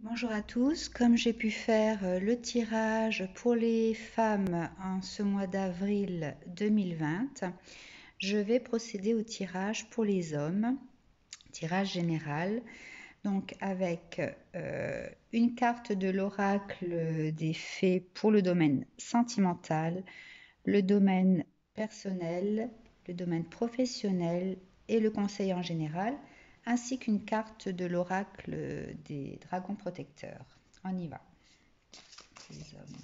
Bonjour à tous, comme j'ai pu faire le tirage pour les femmes en ce mois d'avril 2020, je vais procéder au tirage pour les hommes, tirage général, donc avec une carte de l'oracle des fées pour le domaine sentimental, le domaine personnel, le domaine professionnel et le conseil en général, ainsi qu'une carte de l'oracle des dragons protecteurs. On y va. Les hommes,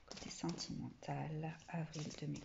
côté sentimental, avril 2020.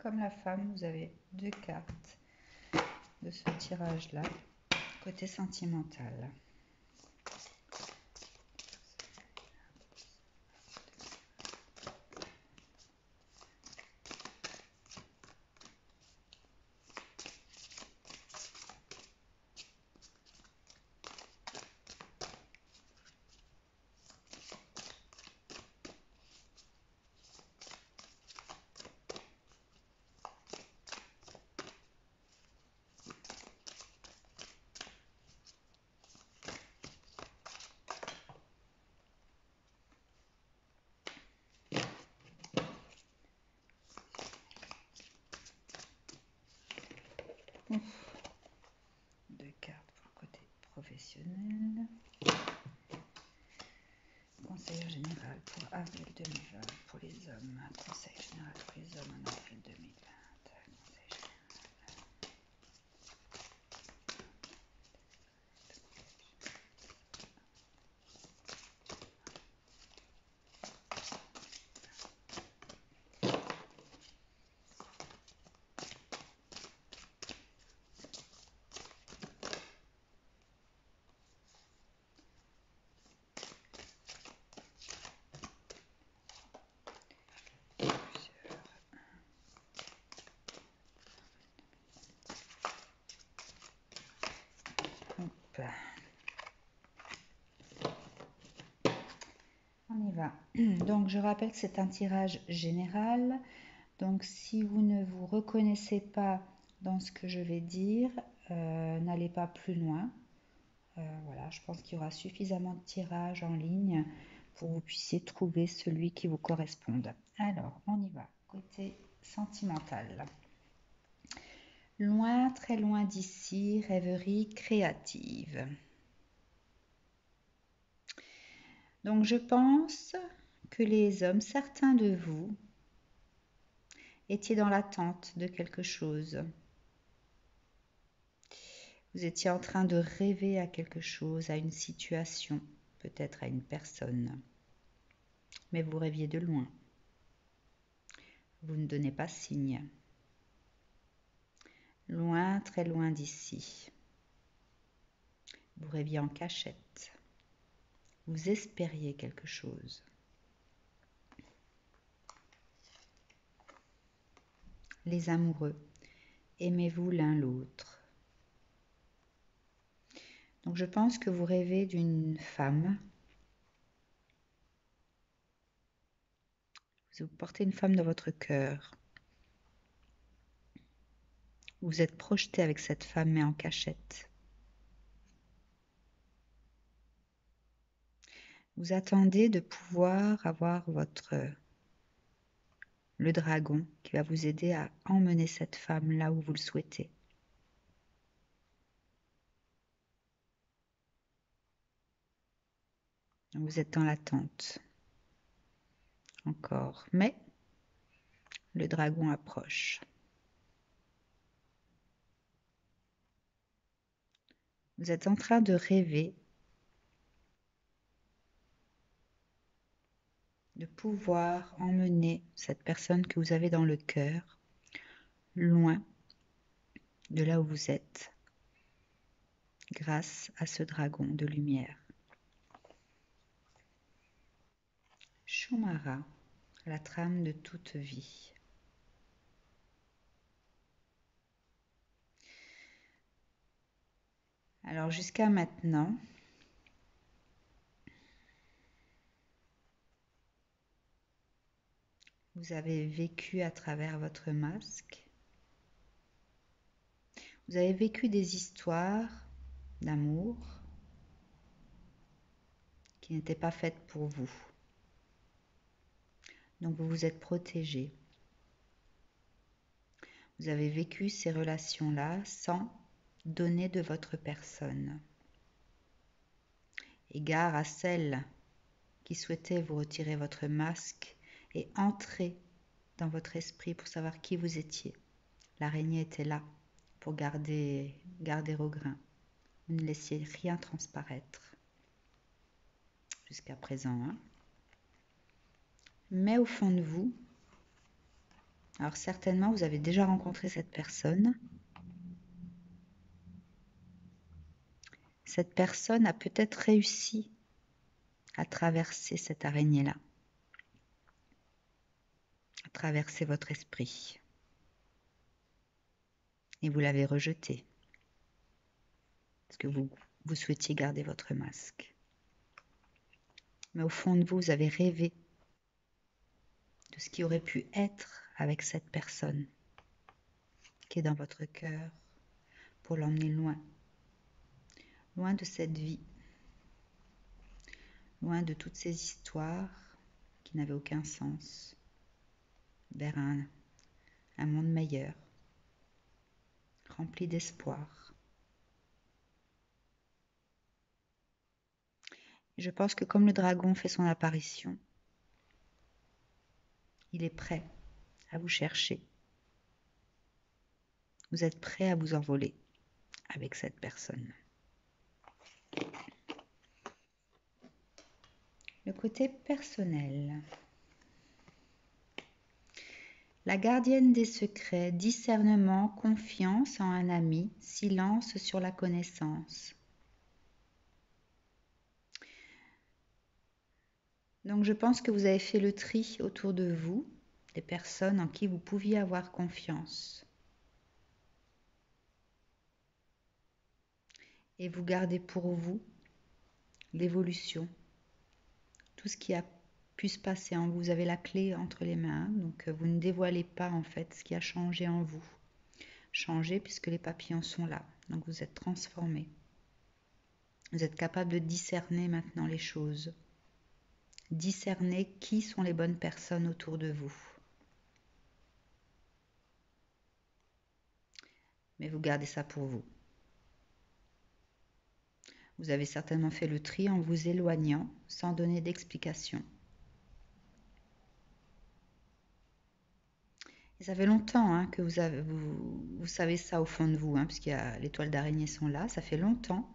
Comme la femme, vous avez deux cartes de ce tirage-là, côté sentimental. Deux cartes pour le côté professionnel. Conseil général pour avril 2020 pour les hommes. Conseil général pour les hommes en avril 2020. On y va. Donc, je rappelle que c'est un tirage général. Donc, si vous ne vous reconnaissez pas dans ce que je vais dire, n'allez pas plus loin. Voilà, je pense qu'il y aura suffisamment de tirages en ligne pour que vous puissiez trouver celui qui vous corresponde. Alors, on y va. Côté sentimental. Loin, très loin d'ici, rêverie créative. Donc je pense que les hommes, certains de vous, étiez dans l'attente de quelque chose. Vous étiez en train de rêver à quelque chose, à une situation, peut-être à une personne. Mais vous rêviez de loin. Vous ne donnez pas signe. Loin, très loin d'ici. Vous rêviez en cachette. Vous espériez quelque chose. Les amoureux, aimez-vous l'un l'autre. Donc je pense que vous rêvez d'une femme. Vous portez une femme dans votre cœur. Vous êtes projeté avec cette femme mais en cachette. Vous attendez de pouvoir avoir le dragon qui va vous aider à emmener cette femme là où vous le souhaitez. Donc vous êtes dans l'attente. Encore. Mais le dragon approche. Vous êtes en train de rêver de pouvoir emmener cette personne que vous avez dans le cœur loin de là où vous êtes grâce à ce dragon de lumière. Shumara, la trame de toute vie. Alors jusqu'à maintenant, vous avez vécu à travers votre masque. Vous avez vécu des histoires d'amour qui n'étaient pas faites pour vous. Donc vous vous êtes protégé. Vous avez vécu ces relations-là sans donner de votre personne. Égard à celles qui souhaitaient vous retirer votre masque et entrer dans votre esprit pour savoir qui vous étiez. L'araignée était là pour garder au grain. Vous ne laissiez rien transparaître jusqu'à présent. Mais au fond de vous, alors certainement vous avez déjà rencontré cette personne. Cette personne a peut-être réussi à traverser cette araignée-là, à traverser votre esprit. Et vous l'avez rejetée parce que vous souhaitiez garder votre masque. Mais au fond de vous, vous avez rêvé de ce qui aurait pu être avec cette personne qui est dans votre cœur pour l'emmener loin, loin de cette vie, loin de toutes ces histoires qui n'avaient aucun sens, vers un monde meilleur, rempli d'espoir. Je pense que comme le dragon fait son apparition, il est prêt à vous chercher. Vous êtes prêt à vous envoler avec cette personne. Le côté personnel. La gardienne des secrets, discernement, confiance en un ami, silence sur la connaissance. Donc je pense que vous avez fait le tri autour de vous, des personnes en qui vous pouviez avoir confiance. Et vous gardez pour vous l'évolution, tout ce qui a pu se passer en vous. Vous avez la clé entre les mains, donc vous ne dévoilez pas en fait ce qui a changé en vous. Changé puisque les papillons sont là, donc vous êtes transformé. Vous êtes capable de discerner maintenant les choses. Discerner qui sont les bonnes personnes autour de vous. mais vous gardez ça pour vous. Vous avez certainement fait le tri en vous éloignant sans donner d'explication. Et ça fait longtemps hein, que vous savez ça au fond de vous, hein, puisqu'il y a les toiles d'araignée sont là. Ça fait longtemps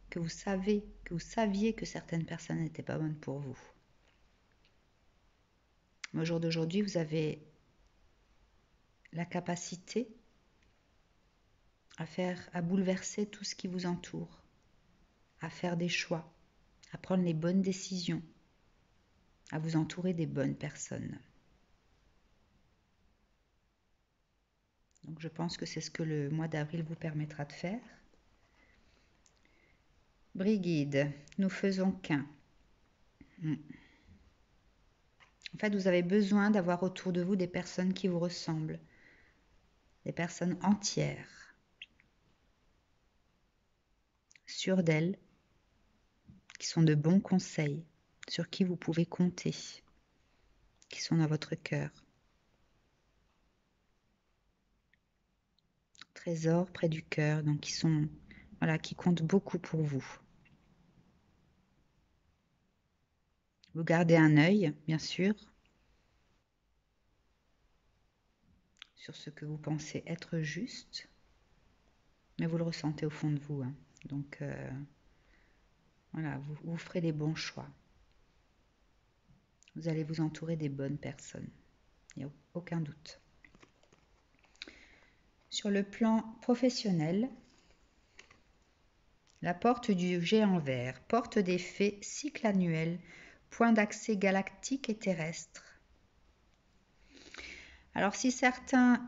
que vous saviez que certaines personnes n'étaient pas bonnes pour vous. Mais au jour d'aujourd'hui, vous avez la capacité à bouleverser tout ce qui vous entoure, à faire des choix, à prendre les bonnes décisions, à vous entourer des bonnes personnes. Donc je pense que c'est ce que le mois d'avril vous permettra de faire. Brigide, nous faisons qu'un. En fait, vous avez besoin d'avoir autour de vous des personnes qui vous ressemblent, des personnes entières, sûres d'elles, qui sont de bons conseils, sur qui vous pouvez compter, qui sont dans votre cœur. Trésor près du cœur, donc qui comptent beaucoup pour vous. Vous gardez un œil, bien sûr, sur ce que vous pensez être juste, mais vous le ressentez au fond de vous. Hein. Donc, vous ferez les bons choix. Vous allez vous entourer des bonnes personnes. Il n'y a aucun doute. Sur le plan professionnel, la porte du géant vert, porte des fées, cycle annuel, point d'accès galactique et terrestre. Alors si certains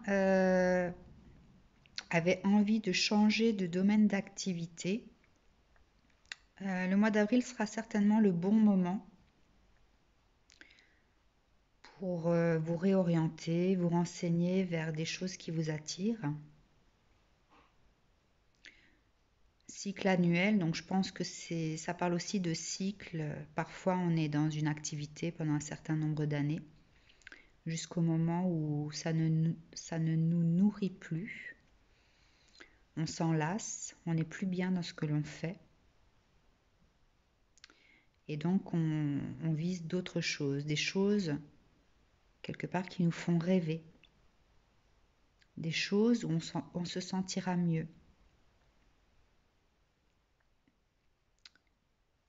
avaient envie de changer de domaine d'activité, le mois d'avril sera certainement le bon moment pour vous réorienter, vous renseigner vers des choses qui vous attirent. Cycle annuel, donc je pense que ça parle aussi de cycle. Parfois on est dans une activité pendant un certain nombre d'années, jusqu'au moment où ça ne nous nourrit plus. On s'en lasse, on n'est plus bien dans ce que l'on fait. Et donc on vise d'autres choses, des choses quelque part qui nous font rêver, des choses où on se sentira mieux.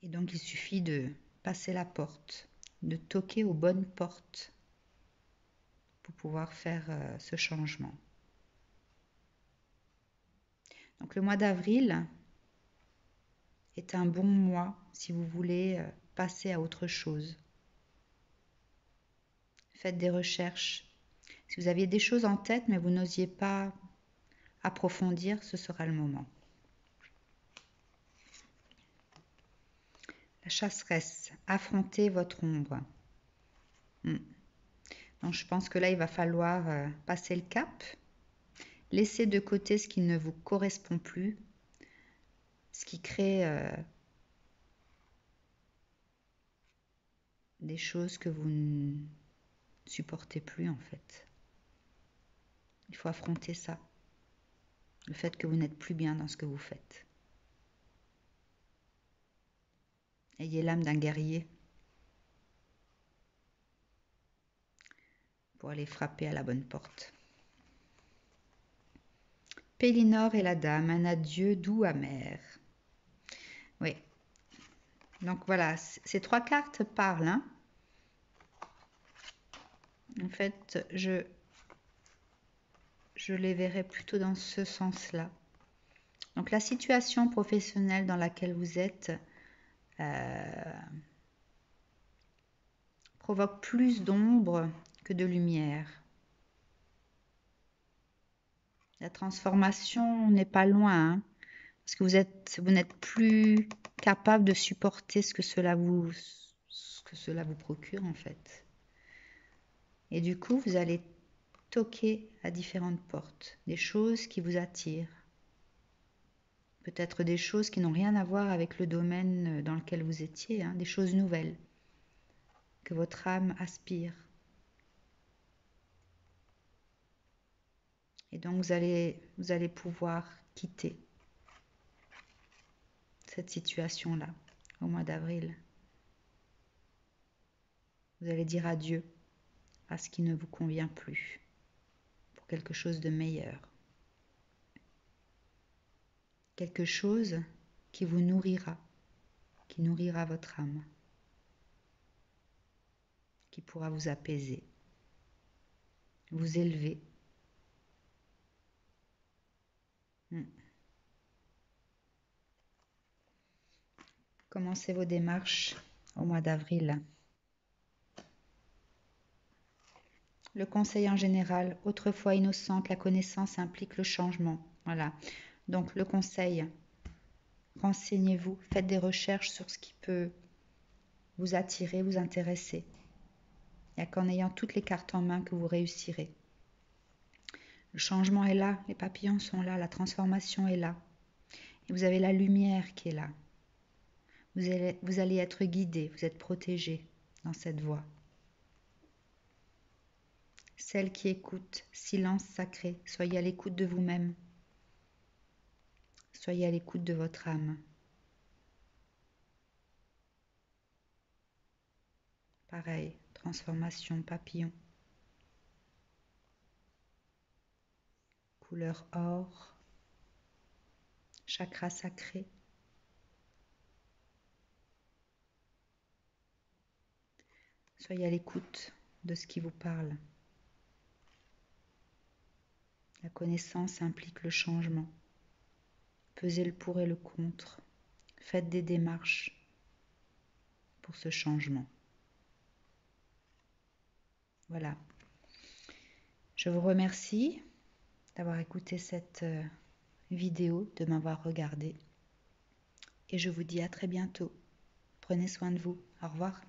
Et donc il suffit de passer la porte, de toquer aux bonnes portes pour pouvoir faire ce changement. Donc le mois d'avril est un bon mois si vous voulez passer à autre chose. Faites des recherches. Si vous aviez des choses en tête mais vous n'osiez pas approfondir, ce sera le moment. La chasseresse, affrontez votre ombre. Donc je pense que là, il va falloir passer le cap, laisser de côté ce qui ne vous correspond plus, ce qui crée des choses que vous ne supportez plus en fait. Il faut affronter ça, le fait que vous n'êtes plus bien dans ce que vous faites. Ayez l'âme d'un guerrier pour aller frapper à la bonne porte. Pélinore et la dame, un adieu doux amer. Oui. Donc voilà, ces trois cartes parlent. Hein. En fait, je les verrai plutôt dans ce sens-là. Donc la situation professionnelle dans laquelle vous êtes provoque plus d'ombre que de lumière. La transformation n'est pas loin, hein, parce que vous n'êtes plus capable de supporter ce que cela vous procure en fait. Et du coup, vous allez toquer à différentes portes, des choses qui vous attirent. Peut-être des choses qui n'ont rien à voir avec le domaine dans lequel vous étiez, hein, des choses nouvelles que votre âme aspire. Et donc vous allez pouvoir quitter cette situation-là au mois d'avril. Vous allez dire adieu à ce qui ne vous convient plus pour quelque chose de meilleur. Quelque chose qui vous nourrira, qui nourrira votre âme, qui pourra vous apaiser, vous élever. Commencez vos démarches au mois d'avril. Le conseil en général, autrefois innocente, la connaissance implique le changement. Voilà. Donc le conseil, renseignez-vous, faites des recherches sur ce qui peut vous attirer, vous intéresser. Il n'y a qu'en ayant toutes les cartes en main que vous réussirez. Le changement est là, les papillons sont là, la transformation est là. Et vous avez la lumière qui est là. Vous allez être guidé, vous êtes protégé dans cette voie. Celle qui écoute, silence sacré, soyez à l'écoute de vous-même. Soyez à l'écoute de votre âme. Pareil, transformation, papillon. Couleur or. Chakra sacré. Soyez à l'écoute de ce qui vous parle. La connaissance implique le changement. Pesez le pour et le contre. Faites des démarches pour ce changement. Voilà. Je vous remercie d'avoir écouté cette vidéo, de m'avoir regardé. Et je vous dis à très bientôt. Prenez soin de vous. Au revoir.